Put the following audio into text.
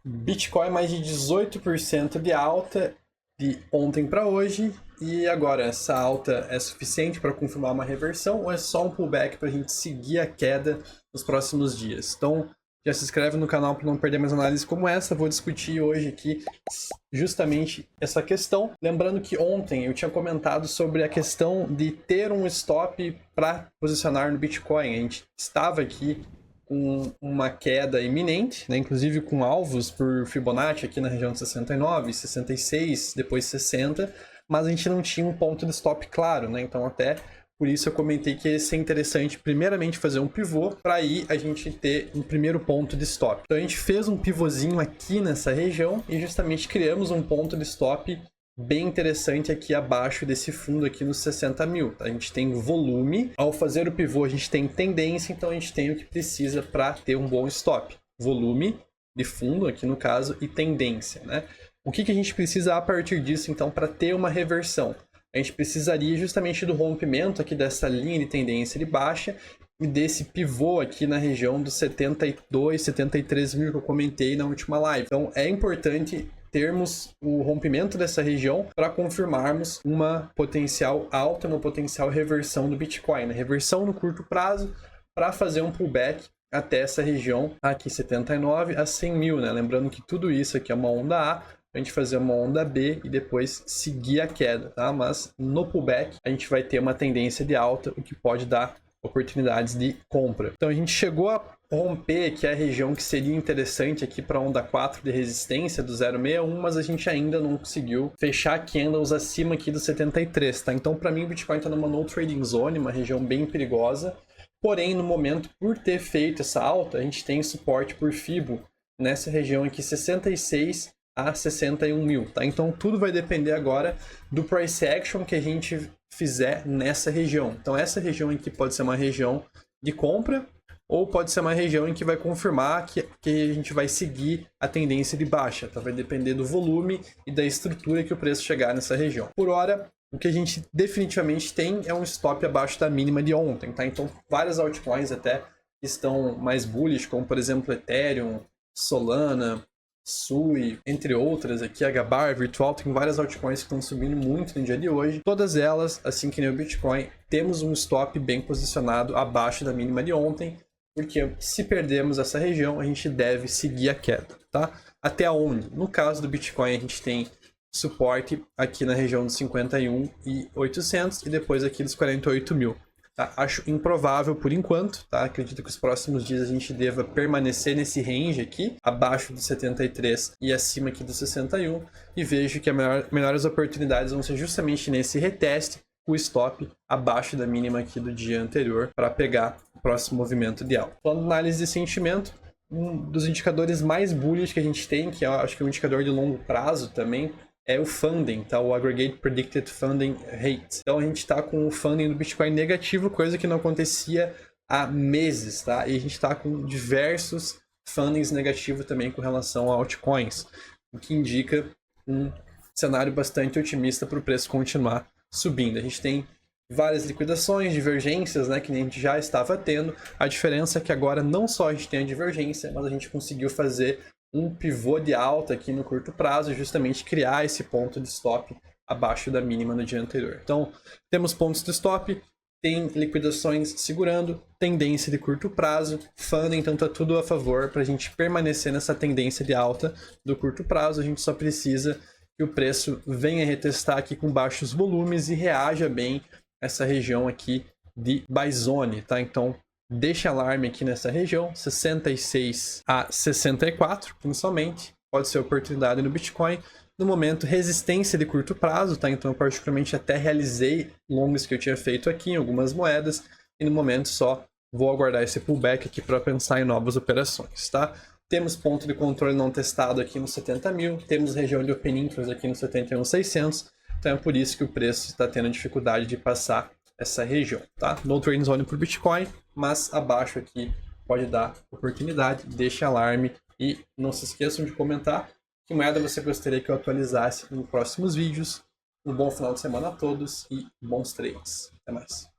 Bitcoin mais de 18% de alta de ontem para hoje. E agora, essa alta é suficiente para confirmar uma reversão ou é só um pullback para a gente seguir a queda nos próximos dias? Então, já se inscreve no canal para não perder mais análises como essa. Vou discutir hoje aqui justamente essa questão. Lembrando que ontem eu tinha comentado sobre a questão de ter um stop para posicionar no Bitcoin. A gente estava aqui com uma queda iminente, né? Inclusive com alvos por Fibonacci aqui na região de 69, 66, depois 60, mas a gente não tinha um ponto de stop claro, né? Então até por isso eu comentei que ia ser interessante primeiramente fazer um pivô para aí a gente ter um primeiro ponto de stop. Então a gente fez um pivôzinho aqui nessa região e justamente criamos um ponto de stop bem interessante aqui abaixo desse fundo aqui nos 60 mil. A gente tem volume, ao fazer o pivô a gente tem tendência, então a gente tem o que precisa para ter um bom stop. Volume de fundo aqui no caso e tendência, né? O que a gente precisa a partir disso então para ter uma reversão? A gente precisaria justamente do rompimento aqui dessa linha de tendência de baixa e desse pivô aqui na região dos 72, 73 mil que eu comentei na última live. Então é importante termos o rompimento dessa região para confirmarmos uma potencial alta, uma potencial reversão do Bitcoin, né? Reversão no curto prazo para fazer um pullback até essa região aqui 79 a 100 mil, né? Lembrando que tudo isso aqui é uma onda A, a gente fazer uma onda B e depois seguir a queda, tá? Mas no pullback a gente vai ter uma tendência de alta, o que pode dar oportunidades de compra. Então a gente chegou a romper aqui a região que seria interessante aqui para a onda 4 de resistência do 0,61, mas a gente ainda não conseguiu fechar candles acima aqui do 73, tá? Então para mim o Bitcoin está numa no trading zone, uma região bem perigosa. Porém, no momento, por ter feito essa alta, a gente tem suporte por Fibo nessa região aqui 66 a 61 mil, tá? Então tudo vai depender agora do price action que a gente fizer nessa região. Então essa região aqui pode ser uma região de compra ou pode ser uma região em que vai confirmar que a gente vai seguir a tendência de baixa, tá? Vai depender do volume e da estrutura que o preço chegar nessa região. Por hora, o que a gente definitivamente tem é um stop abaixo da mínima de ontem, tá? Então várias altcoins até estão mais bullish, como por exemplo Ethereum, Solana, Sui, entre outras aqui, HBAR, Virtual, tem várias altcoins que estão subindo muito no dia de hoje. Todas elas, assim que nem o Bitcoin, temos um stop bem posicionado abaixo da mínima de ontem, porque se perdermos essa região, a gente deve seguir a queda, tá? Até onde? No caso do Bitcoin, a gente tem suporte aqui na região dos 51.800 e depois aqui dos 48 mil. Tá? Acho improvável por enquanto, tá? Acredito que os próximos dias a gente deva permanecer nesse range aqui, abaixo dos 73 e acima aqui dos 61, e vejo que as melhores oportunidades vão ser justamente nesse reteste, o stop abaixo da mínima aqui do dia anterior para pegar o próximo movimento de alta. Falando de análise de sentimento, um dos indicadores mais bullish que a gente tem, que eu acho que é um indicador de longo prazo também, é o funding, tá? O Aggregate Predicted Funding Rate. Então a gente está com o funding do Bitcoin negativo, coisa que não acontecia há meses, tá? E a gente está com diversos fundings negativos também com relação a altcoins, o que indica um cenário bastante otimista para o preço continuar subindo. A gente tem várias liquidações, divergências, né, que a gente já estava tendo. A diferença é que agora não só a gente tem a divergência, mas a gente conseguiu fazer um pivô de alta aqui no curto prazo, justamente criar esse ponto de stop abaixo da mínima no dia anterior. Então, temos pontos de stop, tem liquidações segurando, tendência de curto prazo, funding, então tá tudo a favor para a gente permanecer nessa tendência de alta do curto prazo. A gente só precisa que o preço venha retestar aqui com baixos volumes e reaja bem a essa região aqui de buy zone, tá? Então, deixa alarme aqui nessa região, 66 a 64, principalmente. Pode ser oportunidade no Bitcoin. No momento, resistência de curto prazo, tá? Então, eu particularmente até realizei longs que eu tinha feito aqui em algumas moedas. E no momento só vou aguardar esse pullback aqui para pensar em novas operações, tá? Temos ponto de controle não testado aqui nos 70 mil. Temos região de open interest aqui nos 71.600. Então, é por isso que o preço está tendo dificuldade de passar essa região, tá? No trading zone para o Bitcoin, mas abaixo aqui pode dar oportunidade, deixe alarme e não se esqueçam de comentar que moeda você gostaria que eu atualizasse nos próximos vídeos. Um bom final de semana a todos e bons trades. Até mais.